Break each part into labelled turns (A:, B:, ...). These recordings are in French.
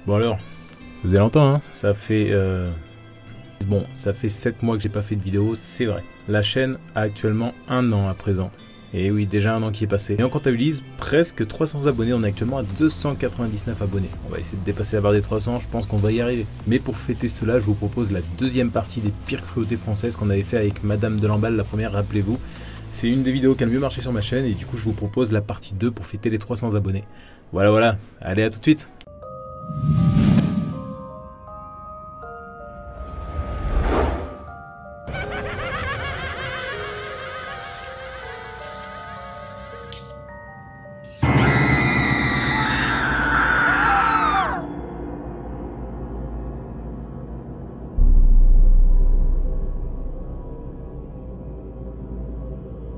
A: Bon alors, ça faisait longtemps hein. Ça fait... Bon, ça fait 7 mois que j'ai pas fait de vidéo, c'est vrai. La chaîne a actuellement 1 an à présent. Et oui, déjà 1 an qui est passé. Et on comptabilise presque 300 abonnés, on est actuellement à 299 abonnés. On va essayer de dépasser la barre des 300, je pense qu'on va y arriver. Mais pour fêter cela, je vous propose la deuxième partie des pires cruautés françaises qu'on avait fait avec Madame de Lamballe, la première, rappelez-vous. C'est une des vidéos qui a le mieux marché sur ma chaîne et du coup je vous propose la partie 2 pour fêter les 300 abonnés. Voilà, allez à tout de suite.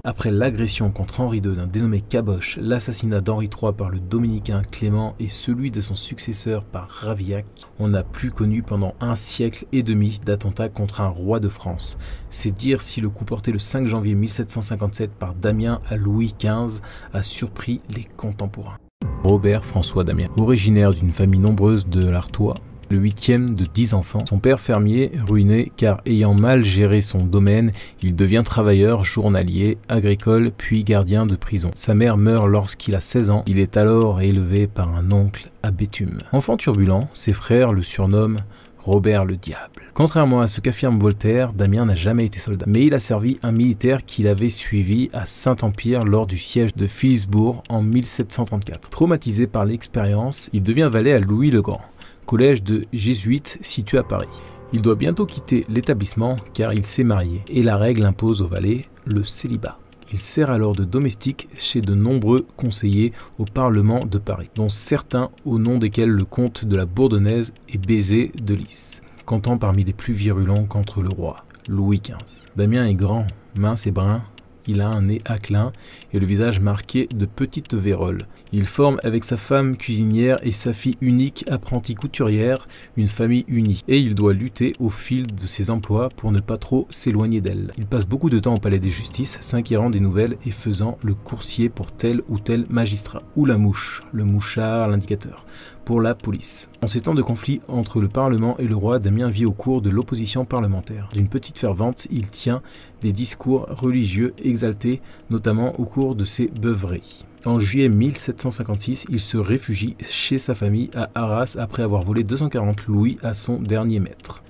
A: Après l'agression contre Henri II d'un dénommé Caboche, l'assassinat d'Henri III par le dominicain Clément et celui de son successeur par Ravaillac, on n'a plus connu pendant 1 siècle et demi d'attentats contre un roi de France. C'est dire si le coup porté le 5 janvier 1757 par Damien à Louis XV a surpris les contemporains. Robert François Damien, originaire d'une famille nombreuse de l'Artois, le 8e de 10 enfants. Son père fermier, ruiné car ayant mal géré son domaine, il devient travailleur journalier, agricole, puis gardien de prison. Sa mère meurt lorsqu'il a 16 ans, il est alors élevé par un oncle à Béthune. Enfant turbulent, ses frères le surnomment Robert le Diable. Contrairement à ce qu'affirme Voltaire, Damien n'a jamais été soldat, mais il a servi un militaire qu'il avait suivi à Saint-Empire lors du siège de Philipsbourg en 1734. Traumatisé par l'expérience, il devient valet à Louis le Grand, collège de jésuites situé à Paris. Il doit bientôt quitter l'établissement car il s'est marié et la règle impose aux valets le célibat. Il sert alors de domestique chez de nombreux conseillers au Parlement de Paris, dont certains au nom desquels le comte de la Bourdonnaise est baisé de Lys, comptant parmi les plus virulents contre le roi, Louis XV. Damien est grand, mince et brun. Il a un nez aquilin et le visage marqué de petites vérolles. Il forme avec sa femme cuisinière et sa fille unique apprentie couturière une famille unie. Et il doit lutter au fil de ses emplois pour ne pas trop s'éloigner d'elle. Il passe beaucoup de temps au palais des justices, s'inquiérant des nouvelles et faisant le coursier pour tel ou tel magistrat. Ou la mouche, le mouchard, l'indicateur, pour la police. En ces temps de conflit entre le Parlement et le roi, Damien vit au cours de l'opposition parlementaire. D'une petite fervente, il tient des discours religieux exaltés, notamment au cours de ses beuveries. En juillet 1756, il se réfugie chez sa famille à Arras après avoir volé 240 louis à son dernier maître.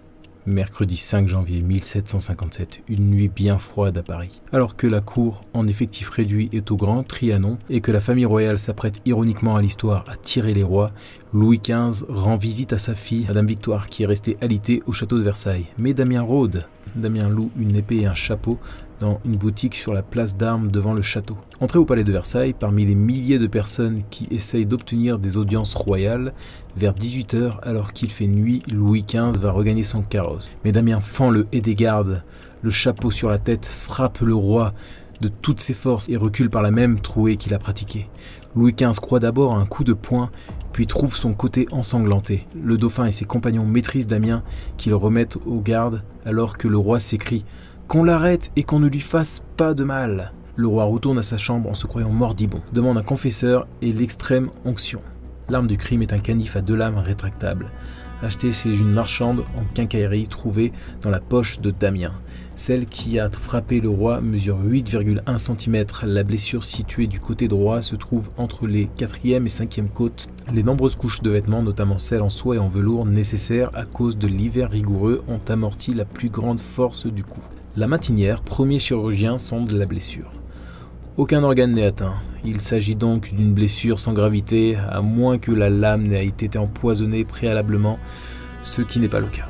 A: Mercredi 5 janvier 1757, une nuit bien froide à Paris. Alors que la cour, en effectif réduit, est au Grand Trianon et que la famille royale s'apprête ironiquement à l'histoire à tirer les rois, Louis XV rend visite à sa fille, Madame Victoire, qui est restée alitée au château de Versailles. Mais Damien rôde. Damien loue une épée et un chapeau dans une boutique sur la place d'armes devant le château. Entré au palais de Versailles, parmi les milliers de personnes qui essayent d'obtenir des audiences royales, vers 18 h, alors qu'il fait nuit, Louis XV va regagner son carrosse. Mais Damien fend le haie des gardes, le chapeau sur la tête, frappe le roi de toutes ses forces et recule par la même trouée qu'il a pratiquée. Louis XV croit d'abord à un coup de poing, puis trouve son côté ensanglanté. Le dauphin et ses compagnons maîtrisent Damien, qui le remettent aux gardes, alors que le roi s'écrie « Qu'on l'arrête et qu'on ne lui fasse pas de mal !» Le roi retourne à sa chambre en se croyant moribond, demande un confesseur et l'extrême onction. L'arme du crime est un canif à 2 lames rétractables, acheté chez une marchande en quincaillerie trouvée dans la poche de Damien. Celle qui a frappé le roi mesure 8,1 cm. La blessure située du côté droit se trouve entre les 4e et 5e côtes. Les nombreuses couches de vêtements, notamment celles en soie et en velours nécessaires à cause de l'hiver rigoureux, ont amorti la plus grande force du coup. La matinière, premier chirurgien, sonde la blessure. Aucun organe n'est atteint. Il s'agit donc d'une blessure sans gravité, à moins que la lame n'ait été empoisonnée préalablement, ce qui n'est pas le cas.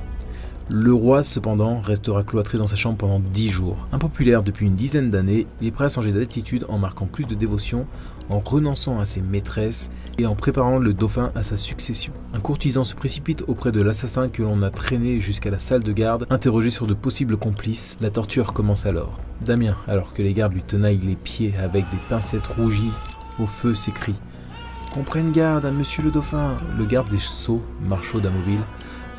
A: Le roi, cependant, restera cloîtré dans sa chambre pendant 10 jours. Impopulaire depuis une dizaine d'années, il est prêt à changer d'attitude en marquant plus de dévotion, en renonçant à ses maîtresses et en préparant le dauphin à sa succession. Un courtisan se précipite auprès de l'assassin que l'on a traîné jusqu'à la salle de garde, interrogé sur de possibles complices. La torture commence alors. Damien, alors que les gardes lui tenaillent les pieds avec des pincettes rougies au feu, s'écrie « Qu'on prenne garde à monsieur le dauphin !» Le garde des sceaux, Marchaud d'Amoville,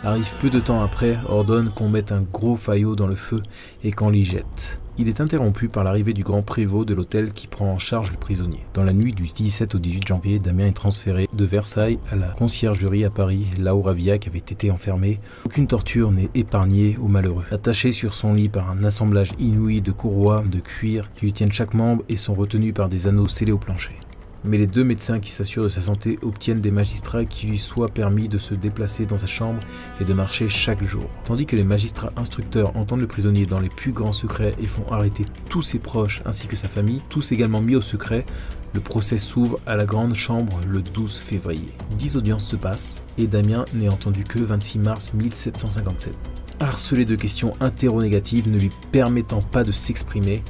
A: arrive peu de temps après, ordonne qu'on mette un gros faillot dans le feu et qu'on l'y jette. Il est interrompu par l'arrivée du grand prévôt de l'hôtel qui prend en charge le prisonnier. Dans la nuit du 17 au 18 janvier, Damien est transféré de Versailles à la conciergerie à Paris, là où Ravaillac avait été enfermé. Aucune torture n'est épargnée aux malheureux. Attaché sur son lit par un assemblage inouï de courroies, de cuir qui lui tiennent chaque membre et sont retenus par des anneaux scellés au plancher. Mais les 2 médecins qui s'assurent de sa santé obtiennent des magistrats qui lui soient permis de se déplacer dans sa chambre et de marcher chaque jour. Tandis que les magistrats instructeurs entendent le prisonnier dans les plus grands secrets et font arrêter tous ses proches ainsi que sa famille, tous également mis au secret, le procès s'ouvre à la grande chambre le 12 février. 10 audiences se passent et Damien n'est entendu que le 26 mars 1757. Harcelé de questions interrogatives ne lui permettant pas de s'exprimer,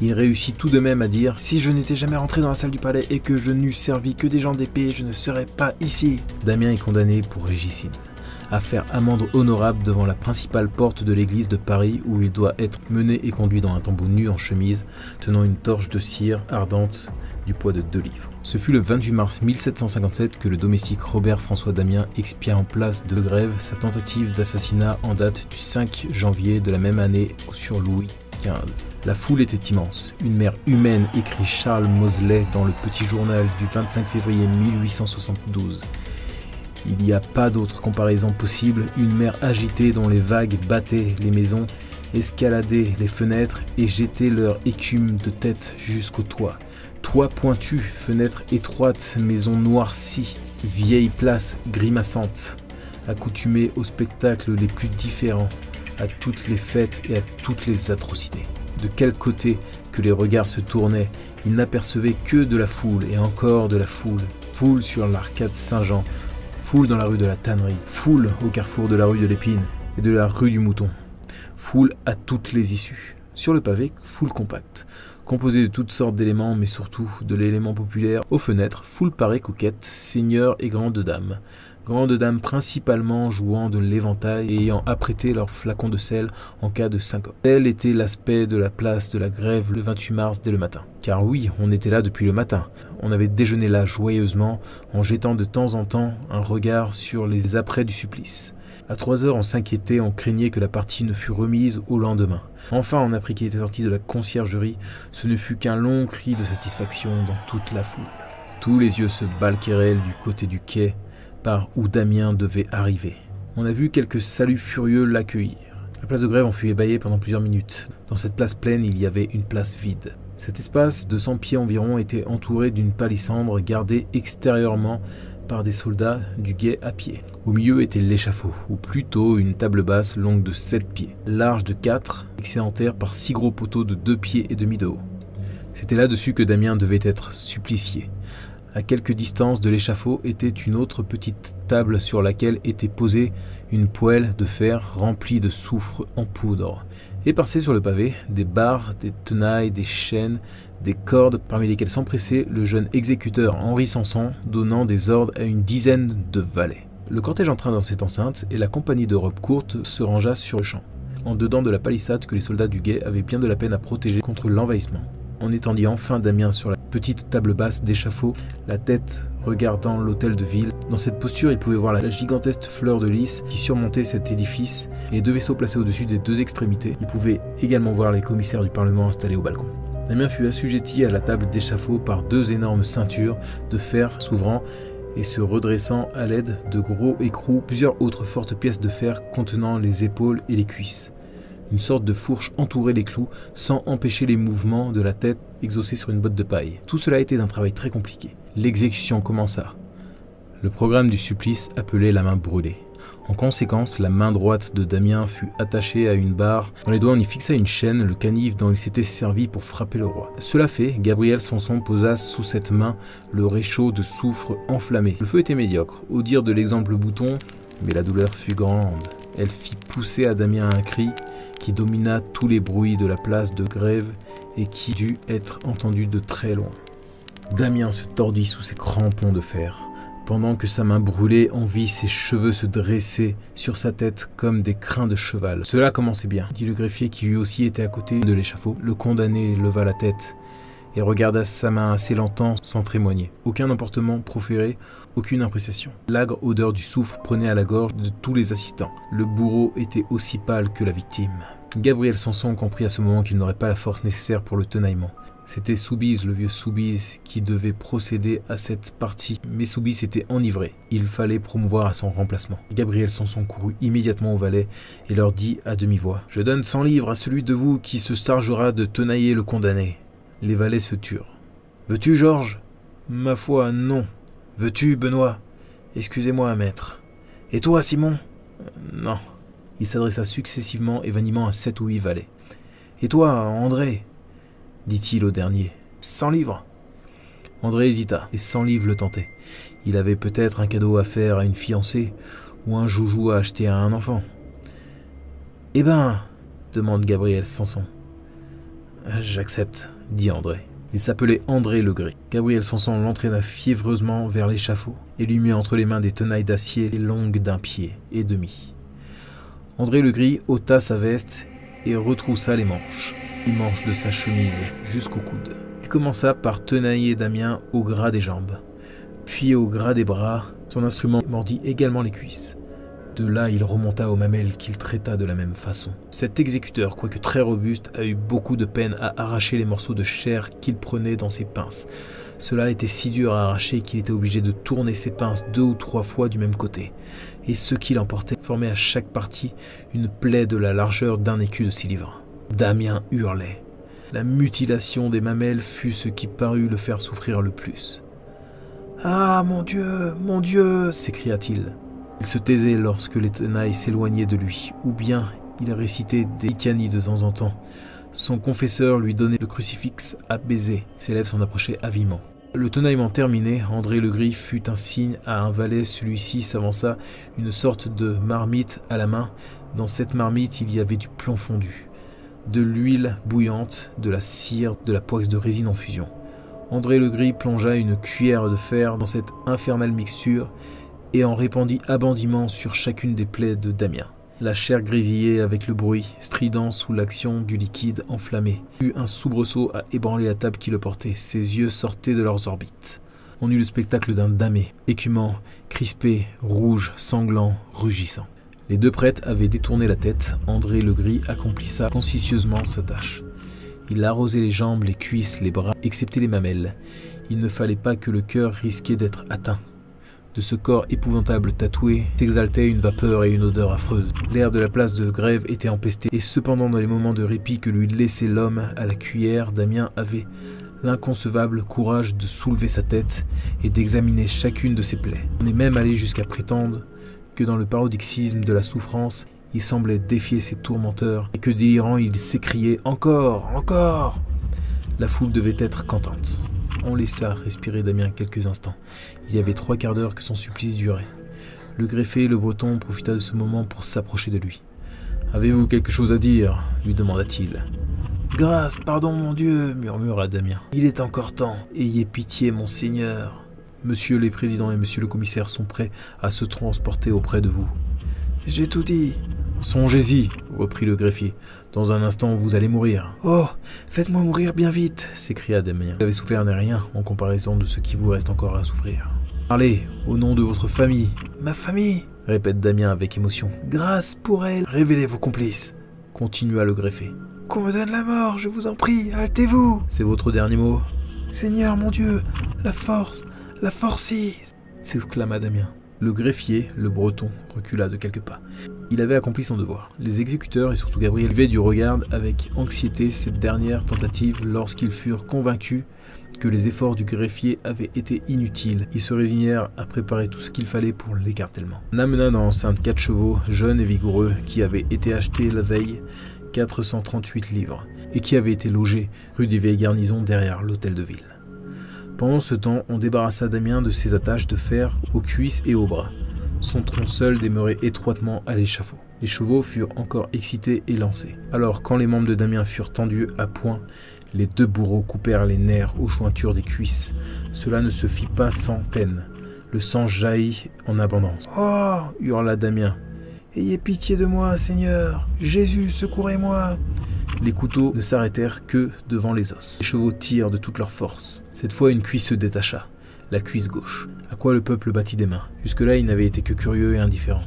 A: il réussit tout de même à dire « Si je n'étais jamais rentré dans la salle du palais et que je n'eusse servi que des gens d'épée, je ne serais pas ici. » Damien est condamné pour régicide, à faire amende honorable devant la principale porte de l'église de Paris où il doit être mené et conduit dans un tombeau nu en chemise, tenant une torche de cire ardente du poids de 2 livres. Ce fut le 28 mars 1757 que le domestique Robert-François Damien expia en place de Grève sa tentative d'assassinat en date du 5 janvier de la même année sur Louis XV. La foule était immense. Une mer humaine, écrit Charles Moseley dans le Petit Journal du 25 février 1872. Il n'y a pas d'autre comparaison possible, une mer agitée dont les vagues battaient les maisons, escaladaient les fenêtres et jetaient leur écume de tête jusqu'au toit. Toit pointu, fenêtres étroites, maisons noircies, vieilles places grimaçantes, accoutumées aux spectacles les plus différents, à toutes les fêtes et à toutes les atrocités. De quel côté que les regards se tournaient, il n'apercevait que de la foule et encore de la foule. Foule sur l'arcade Saint-Jean, foule dans la rue de la Tannerie, foule au carrefour de la rue de l'Épine et de la rue du Mouton, foule à toutes les issues. Sur le pavé, foule compacte, composée de toutes sortes d'éléments, mais surtout de l'élément populaire. Aux fenêtres, foule parée coquette, seigneurs et grandes dames. Grandes dames principalement jouant de l'éventail et ayant apprêté leur flacon de sel en cas de syncope. Tel était l'aspect de la place de la Grève le 28 mars dès le matin. Car oui, on était là depuis le matin. On avait déjeuné là joyeusement, en jetant de temps en temps un regard sur les apprêts du supplice. À 3 heures, on s'inquiétait, on craignait que la partie ne fût remise au lendemain. Enfin, on apprit qu'il était sorti de la conciergerie. Ce ne fut qu'un long cri de satisfaction dans toute la foule. Tous les yeux se balquérellent du côté du quai, par où Damien devait arriver. On a vu quelques saluts furieux l'accueillir. La place de Grève en fut ébahiée pendant plusieurs minutes. Dans cette place pleine, il y avait une place vide. Cet espace de 100 pieds environ était entouré d'une palissandre gardée extérieurement par des soldats du guet à pied. Au milieu était l'échafaud, ou plutôt une table basse longue de 7 pieds, large de 4, excédentaire par 6 gros poteaux de 2 pieds et demi de haut. C'était là-dessus que Damien devait être supplicié. À quelque distance de l'échafaud était une autre petite table sur laquelle était posée une poêle de fer remplie de soufre en poudre. Éparses sur le pavé, des barres, des tenailles, des chaînes, des cordes, parmi lesquelles s'empressait le jeune exécuteur Henri Sanson, donnant des ordres à une dizaine de valets. Le cortège entra dans cette enceinte et la compagnie de robes courtes se rangea sur le champ, en dedans de la palissade que les soldats du guet avaient bien de la peine à protéger contre l'envahissement. On étendit enfin Damien sur la petite table basse d'échafaud, la tête regardant l'hôtel de ville. Dans cette posture, il pouvait voir la gigantesque fleur de lys qui surmontait cet édifice et les 2 vaisseaux placés au-dessus des 2 extrémités. Il pouvait également voir les commissaires du Parlement installés au balcon. Damien fut assujetti à la table d'échafaud par 2 énormes ceintures de fer s'ouvrant et se redressant à l'aide de gros écrous, plusieurs autres fortes pièces de fer contenant les épaules et les cuisses. Une sorte de fourche entourait les clous sans empêcher les mouvements de la tête exaucés sur une botte de paille. Tout cela était d'un travail très compliqué. L'exécution commença. Le programme du supplice appelait la main brûlée. En conséquence, la main droite de Damien fut attachée à une barre. Dans les doigts, on y fixa une chaîne, le canif dont il s'était servi pour frapper le roi. Cela fait, Gabriel Sanson posa sous cette main le réchaud de soufre enflammé. Le feu était médiocre, au dire de l'exemple bouton, mais la douleur fut grande. Elle fit pousser à Damien un cri qui domina tous les bruits de la place de Grève et qui dut être entendu de très loin. Damien se tordit sous ses crampons de fer. Pendant que sa main brûlait, on vit ses cheveux se dresser sur sa tête comme des crins de cheval. Cela commençait bien, dit le greffier qui lui aussi était à côté de l'échafaud. Le condamné leva la tête et regarda sa main assez longtemps sans témoigner. Aucun emportement proféré, aucune appréciation. L'âgre odeur du soufre prenait à la gorge de tous les assistants. Le bourreau était aussi pâle que la victime. Gabriel Sanson comprit à ce moment qu'il n'aurait pas la force nécessaire pour le tenaillement. C'était Soubise, le vieux Soubise, qui devait procéder à cette partie, mais Soubise était enivré. Il fallait promouvoir à son remplacement. Gabriel Sanson courut immédiatement au valet et leur dit à demi-voix « Je donne 100 livres à celui de vous qui se chargera de tenailler le condamné. » Les valets se turent. « Veux-tu, Georges ?»« Ma foi, non. »« Veux-tu, Benoît ?»« Excusez-moi, maître. »« Et toi, Simon ?»« Non. » Il s'adressa successivement et vaniment à 7 ou 8 valets. « Et toi, André ?» dit-il au dernier. « 100 livres ?» André hésita, et 100 livres le tentaient. Il avait peut-être un cadeau à faire à une fiancée, ou un joujou à acheter à un enfant. « Eh ben ?» demande Gabriel Sanson. « J'accepte, » dit André. Il s'appelait André Legris. Gabriel Sanson l'entraîna fiévreusement vers l'échafaud, et lui mit entre les mains des tenailles d'acier longues d'1 pied et demi. André Legris ôta sa veste et retroussa les manches de sa chemise jusqu'au coude. Il commença par tenailler Damien au gras des jambes, puis au gras des bras. Son instrument mordit également les cuisses. De là, il remonta aux mamelles qu'il traita de la même façon. Cet exécuteur, quoique très robuste, a eu beaucoup de peine à arracher les morceaux de chair qu'il prenait dans ses pinces. Cela était si dur à arracher qu'il était obligé de tourner ses pinces 2 ou 3 fois du même côté. Et ce qu'il emportait formait à chaque partie une plaie de la largeur d'un écu de 6 livres. Damien hurlait. La mutilation des mamelles fut ce qui parut le faire souffrir le plus. « Ah, mon Dieu !» s'écria-t-il. Il se taisait lorsque les tenailles s'éloignaient de lui, ou bien il récitait des litanies de temps en temps. Son confesseur lui donnait le crucifix à baiser. Ses lèvres s'en approchaient avidement. Le tenaillement terminé, André Legris fut un signe à un valet. Celui-ci s'avança, une sorte de marmite à la main. Dans cette marmite, il y avait du plomb fondu, de l'huile bouillante, de la cire, de la poix de résine en fusion. André Legris plongea une cuillère de fer dans cette infernale mixture et en répandit abondamment sur chacune des plaies de Damien. La chair grésillait avec le bruit strident sous l'action du liquide enflammé. Il eut un soubresaut à ébranler la table qui le portait. Ses yeux sortaient de leurs orbites. On eut le spectacle d'un damné, écumant, crispé, rouge, sanglant, rugissant. Les 2 prêtres avaient détourné la tête. André Legris accomplissa consciencieusement sa tâche. Il arrosait les jambes, les cuisses, les bras, excepté les mamelles. Il ne fallait pas que le cœur risquait d'être atteint. De ce corps épouvantable tatoué s'exaltait une vapeur et une odeur affreuse. L'air de la place de Grève était empesté, et cependant dans les moments de répit que lui laissait l'homme à la cuillère, Damien avait l'inconcevable courage de soulever sa tête et d'examiner chacune de ses plaies. On est même allé jusqu'à prétendre que dans le paroxysme de la souffrance, il semblait défier ses tourmenteurs, et que délirant il s'écriait « Encore, encore !» La foule devait être contente. On laissa respirer Damien quelques instants. Il y avait 3 quarts d'heure que son supplice durait. Le greffier, le breton, profita de ce moment pour s'approcher de lui. « Avez-vous quelque chose à dire ?» lui demanda-t-il. « Grâce, pardon, mon Dieu !» murmura Damien. « Il est encore temps. Ayez pitié, monseigneur. Monsieur les présidents et monsieur le commissaire sont prêts à se transporter auprès de vous. »« J'ai tout dit. »« Songez-y, » reprit le greffier. « Dans un instant, vous allez mourir. »« Oh, faites-moi mourir bien vite !» s'écria Damien. « Vous avez souffert n'est rien en comparaison de ce qui vous reste encore à souffrir. »« Parlez, au nom de votre famille. »« Ma famille !» répète Damien avec émotion. « Grâce pour elle. Révélez vos complices. » continua le greffier. « Qu'on me donne la mort, je vous en prie, hâtez-vous !»« C'est votre dernier mot ?»« Seigneur mon Dieu, la force s'exclama Damien. Le greffier, le breton, recula de quelques pas. Il avait accompli son devoir. Les exécuteurs, et surtout Gabriel, suivaient du regard avec anxiété cette dernière tentative lorsqu'ils furent convaincus que les efforts du greffier avaient été inutiles. Ils se résignèrent à préparer tout ce qu'il fallait pour l'écartèlement. On amena dans l'enceinte 4 chevaux, jeunes et vigoureux, qui avaient été achetés la veille 438 livres, et qui avaient été logés rue des Vieilles Garnisons derrière l'hôtel de ville. Pendant ce temps, on débarrassa Damien de ses attaches de fer aux cuisses et aux bras. Son tronc seul demeurait étroitement à l'échafaud. Les chevaux furent encore excités et lancés. Alors, quand les membres de Damien furent tendus à point, les 2 bourreaux coupèrent les nerfs aux jointures des cuisses. Cela ne se fit pas sans peine. Le sang jaillit en abondance. « Oh !» hurla Damien. « Ayez pitié de moi, Seigneur ! Jésus, secourez-moi !» Les couteaux ne s'arrêtèrent que devant les os. Les chevaux tirent de toute leur force. Cette fois, une cuisse se détacha. la cuisse gauche. À quoi le peuple battit des mains. Jusque-là, il n'avait été que curieux et indifférent.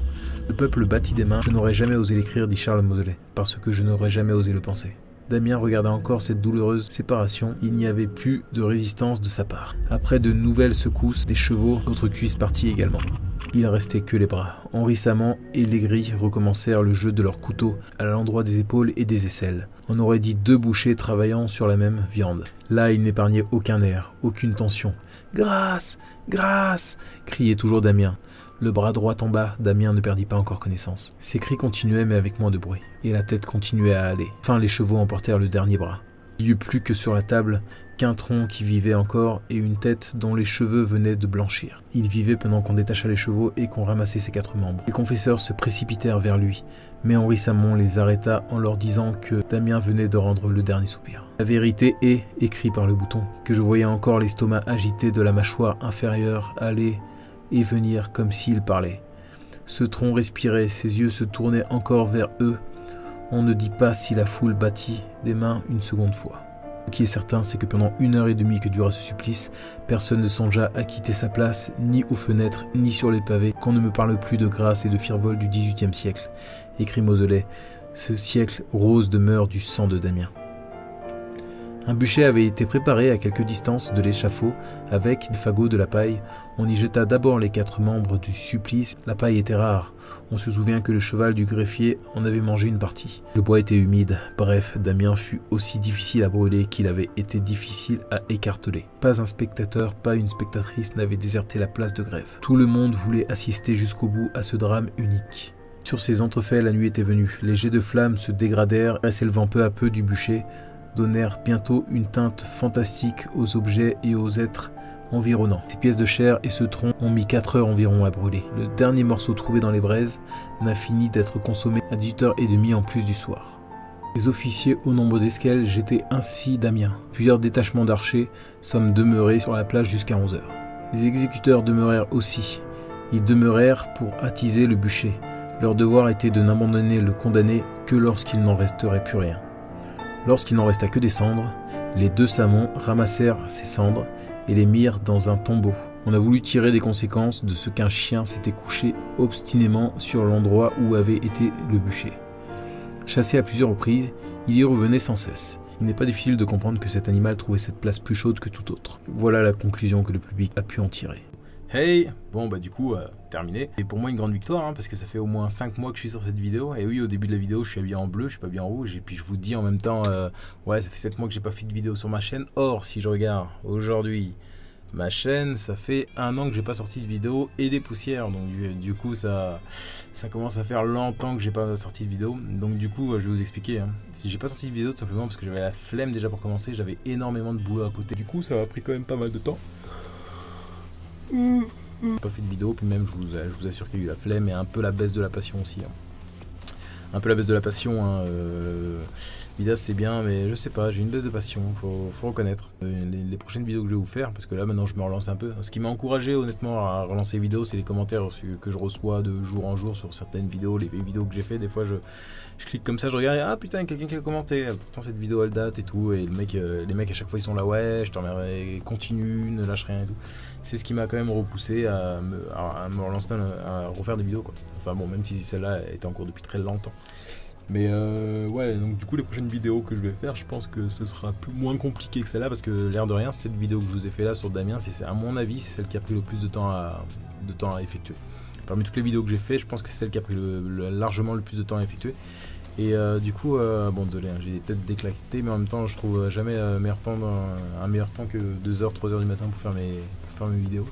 A: Le peuple battit des mains, je n'aurais jamais osé l'écrire, dit Charles Moseley, parce que je n'aurais jamais osé le penser. Damien regarda encore cette douloureuse séparation, il n'y avait plus de résistance de sa part. Après de nouvelles secousses des chevaux, d'autres cuisses parties également. Il restait que les bras. Henri Samant et Legris recommencèrent le jeu de leurs couteaux à l'endroit des épaules et des aisselles. On aurait dit deux bouchers travaillant sur la même viande. Là, il n'épargnait aucun nerf, aucune tension. « Grâce! Grâce !» criait toujours Damien. Le bras droit en bas, Damien ne perdit pas encore connaissance. Ses cris continuaient mais avec moins de bruit. Et la tête continuait à aller. Enfin, les chevaux emportèrent le dernier bras. Il n'y eut plus que sur la table qu'un tronc qui vivait encore et une tête dont les cheveux venaient de blanchir. Il vivait pendant qu'on détacha les chevaux et qu'on ramassait ses 4 membres. Les confesseurs se précipitèrent vers lui, mais Henri Samant les arrêta en leur disant que Damien venait de rendre le dernier soupir. La vérité est, écrit par le bouton, que je voyais encore l'estomac agité de la mâchoire inférieure aller et venir comme s'il parlait. Ce tronc respirait, ses yeux se tournaient encore vers eux. On ne dit pas si la foule battit des mains une seconde fois. Ce qui est certain, c'est que pendant 1h30 que dura ce supplice, personne ne songea à quitter sa place, ni aux fenêtres, ni sur les pavés, qu'on ne me parle plus de grâce et de firevol du XVIIIe siècle, écrit Moseley, ce siècle rose demeure du sang de Damien. Un bûcher avait été préparé à quelque distance de l'échafaud avec des fagots de la paille. On y jeta d'abord les 4 membres du supplice. La paille était rare. On se souvient que le cheval du greffier en avait mangé une partie. Le bois était humide. Bref, Damien fut aussi difficile à brûler qu'il avait été difficile à écarteler. Pas un spectateur, pas une spectatrice n'avait déserté la place de grève. Tout le monde voulait assister jusqu'au bout à ce drame unique. Sur ces entrefaits, la nuit était venue. Les jets de flammes se dégradèrent et s'élevant peu à peu du bûcher, donnèrent bientôt une teinte fantastique aux objets et aux êtres environnants. Ces pièces de chair et ce tronc ont mis 4 heures environ à brûler. Le dernier morceau trouvé dans les braises n'a fini d'être consommé à 18h30 en plus du soir. Les officiers au nombre d'escales jetaient ainsi Damien. Plusieurs détachements d'archers sommes demeurés sur la plage jusqu'à 11h. Les exécuteurs demeurèrent aussi. Ils demeurèrent pour attiser le bûcher. Leur devoir était de n'abandonner le condamné que lorsqu'il n'en resterait plus rien. Lorsqu'il n'en resta que des cendres, les 2 Samants ramassèrent ces cendres et les mirent dans un tombeau. On a voulu tirer des conséquences de ce qu'un chien s'était couché obstinément sur l'endroit où avait été le bûcher. Chassé à plusieurs reprises, il y revenait sans cesse. Il n'est pas difficile de comprendre que cet animal trouvait cette place plus chaude que tout autre. Voilà la conclusion que le public a pu en tirer. Hey, bon bah du coup, terminé. Et pour moi une grande victoire, hein, parce que ça fait au moins 5 mois que je suis sur cette vidéo. Et oui, au début de la vidéo, je suis habillé en bleu, je suis pas bien en rouge. Et puis je vous dis en même temps, ouais, ça fait 7 mois que j'ai pas fait de vidéo sur ma chaîne. Or, si je regarde aujourd'hui ma chaîne, ça fait 1 an que j'ai pas sorti de vidéo et des poussières. Donc du coup, ça commence à faire longtemps que j'ai pas sorti de vidéo. Donc du coup, je vais vous expliquer. Hein. Si j'ai pas sorti de vidéo, tout simplement parce que j'avais la flemme déjà pour commencer. J'avais énormément de boulot à côté. Du coup, ça m'a pris quand même pas mal de temps. Pas fait de vidéo, puis même je vous assure qu'il y a eu la flemme et un peu la baisse de la passion aussi. Hein. Un peu la baisse de la passion. Hein, Vidas c'est bien, mais je sais pas, j'ai une baisse de passion, faut reconnaître. Les prochaines vidéos que je vais vous faire, parce que là maintenant je me relance un peu. Ce qui m'a encouragé honnêtement à relancer les vidéos, c'est les commentaires que je reçois de jour en jour sur certaines vidéos, les vidéos que j'ai fait. Des fois je clique comme ça, je regarde, ah putain, quelqu'un qui a commenté, pourtant cette vidéo elle date et tout, et les mecs à chaque fois ils sont là, ouais, je t'en remercie, continue, ne lâche rien et tout. C'est ce qui m'a quand même repoussé à me relancer, à refaire des vidéos quoi. Enfin bon, même si celle-là était en cours depuis très longtemps. Mais ouais, donc du coup les prochaines vidéos que je vais faire, je pense que ce sera moins compliqué que celle-là, parce que l'air de rien, cette vidéo que je vous ai fait là sur Damien, c'est à mon avis c'est celle qui a pris le plus de temps à effectuer. Parmi toutes les vidéos que j'ai fait, je pense que c'est celle qui a pris largement le plus de temps à effectuer. Et du coup, bon désolé, hein, j'ai peut-être déclaqué, mais en même temps je trouve jamais un meilleur temps que 2h, 3h du matin pour faire mes vidéos.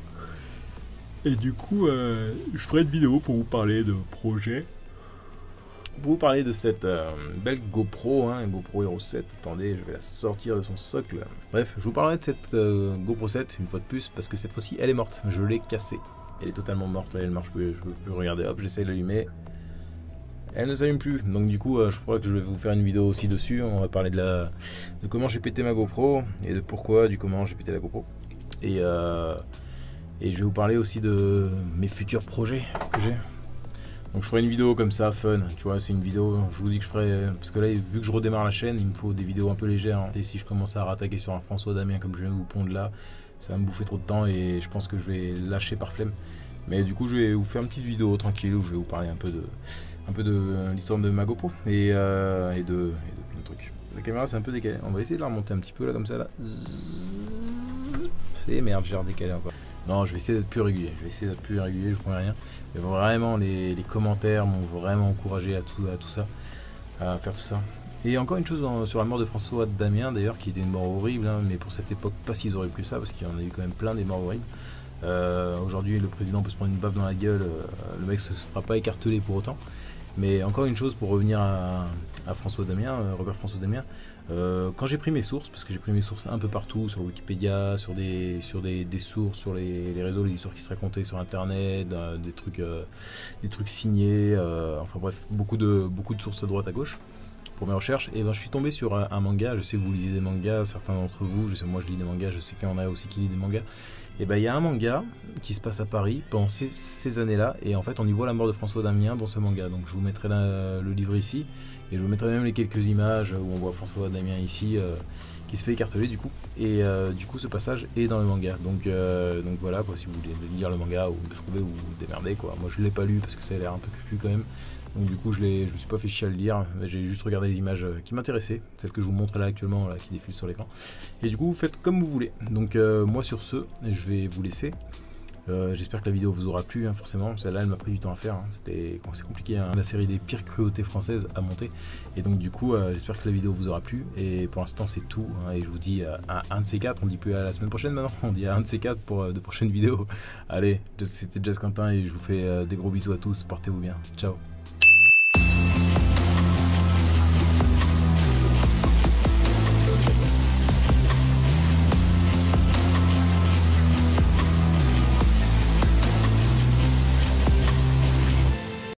A: Et du coup, je ferai une vidéo pour vous parler de projet. Pour vous parler de cette belle GoPro, hein, GoPro Hero 7, attendez, je vais la sortir de son socle. Bref, je vous parlerai de cette GoPro 7 une fois de plus, parce que cette fois-ci elle est morte, je l'ai cassée. Elle est totalement morte, là, elle marche plus, je peux plus regarder, hop, j'essaie de l'allumer. Elle ne s'allume plus, donc du coup je crois que je vais vous faire une vidéo aussi dessus. On va parler de comment j'ai pété ma GoPro, et de pourquoi, du comment j'ai pété la GoPro. Et je vais vous parler aussi de mes futurs projets que j'ai. Donc je ferai une vidéo comme ça, fun, tu vois, c'est une vidéo, je vous dis que je ferai, parce que là, vu que je redémarre la chaîne, il me faut des vidéos un peu légères, hein. Et si je commence à rattaquer sur un François Damien comme je viens de vous pondre là, ça va me bouffer trop de temps et je pense que je vais lâcher par flemme. Mais du coup, je vais vous faire une petite vidéo tranquille où je vais vous parler un peu de l'histoire de ma GoPro et de plein de trucs. La caméra c'est un peu décalé, on va essayer de la remonter un petit peu là comme ça là. Et merde, j'ai redécalé encore. Non, je vais essayer d'être plus régulier, je vous promets rien. Mais vraiment, les commentaires m'ont vraiment encouragé à tout ça, à faire tout ça. Et encore une chose sur la mort de François Damien d'ailleurs, qui était une mort horrible, hein, mais pour cette époque pas si horrible que ça, parce qu'il y en a eu quand même plein des morts horribles. Aujourd'hui, le président peut se prendre une baffe dans la gueule, le mec se fera pas écarteler pour autant. Mais encore une chose pour revenir à François Damien, Robert François Damien, quand j'ai pris mes sources, parce que j'ai pris mes sources un peu partout, sur Wikipédia, sur des sources, sur les réseaux, les histoires qui se racontaient sur internet, des trucs signés, enfin bref, beaucoup de sources à droite à gauche pour mes recherches, et ben je suis tombé sur un manga. Je sais que vous lisez des mangas, certains d'entre vous, je sais moi je lis des mangas, je sais qu'il y en a aussi qui lisent des mangas. Et ben il y a un manga qui se passe à Paris pendant ces années-là, et en fait on y voit la mort de François Damien dans ce manga. Donc je vous mettrai le livre ici, et je vous mettrai même les quelques images où on voit François Damien ici qui se fait écarteler du coup. Et du coup ce passage est dans le manga. Donc voilà quoi, si vous voulez lire le manga ou le trouver ou vous démerder quoi. Moi je l'ai pas lu parce que ça a l'air un peu cucu quand même. Donc du coup je me suis pas fait chier à le lire, j'ai juste regardé les images qui m'intéressaient, celles que je vous montre là actuellement, là, qui défilent sur l'écran. Et du coup vous faites comme vous voulez. Donc moi sur ce, je vais vous laisser. J'espère que la vidéo vous aura plu, hein, forcément. Celle-là elle m'a pris du temps à faire, hein. C'est compliqué, hein, la série des pires cruautés françaises à monter. Et donc du coup j'espère que la vidéo vous aura plu. Et pour l'instant c'est tout, hein, et je vous dis à un de ces quatre, on dit plus à la semaine prochaine maintenant, on dit à un de ces quatre pour de prochaines vidéos. Allez, c'était Just Quentin et je vous fais des gros bisous à tous, portez-vous bien, ciao.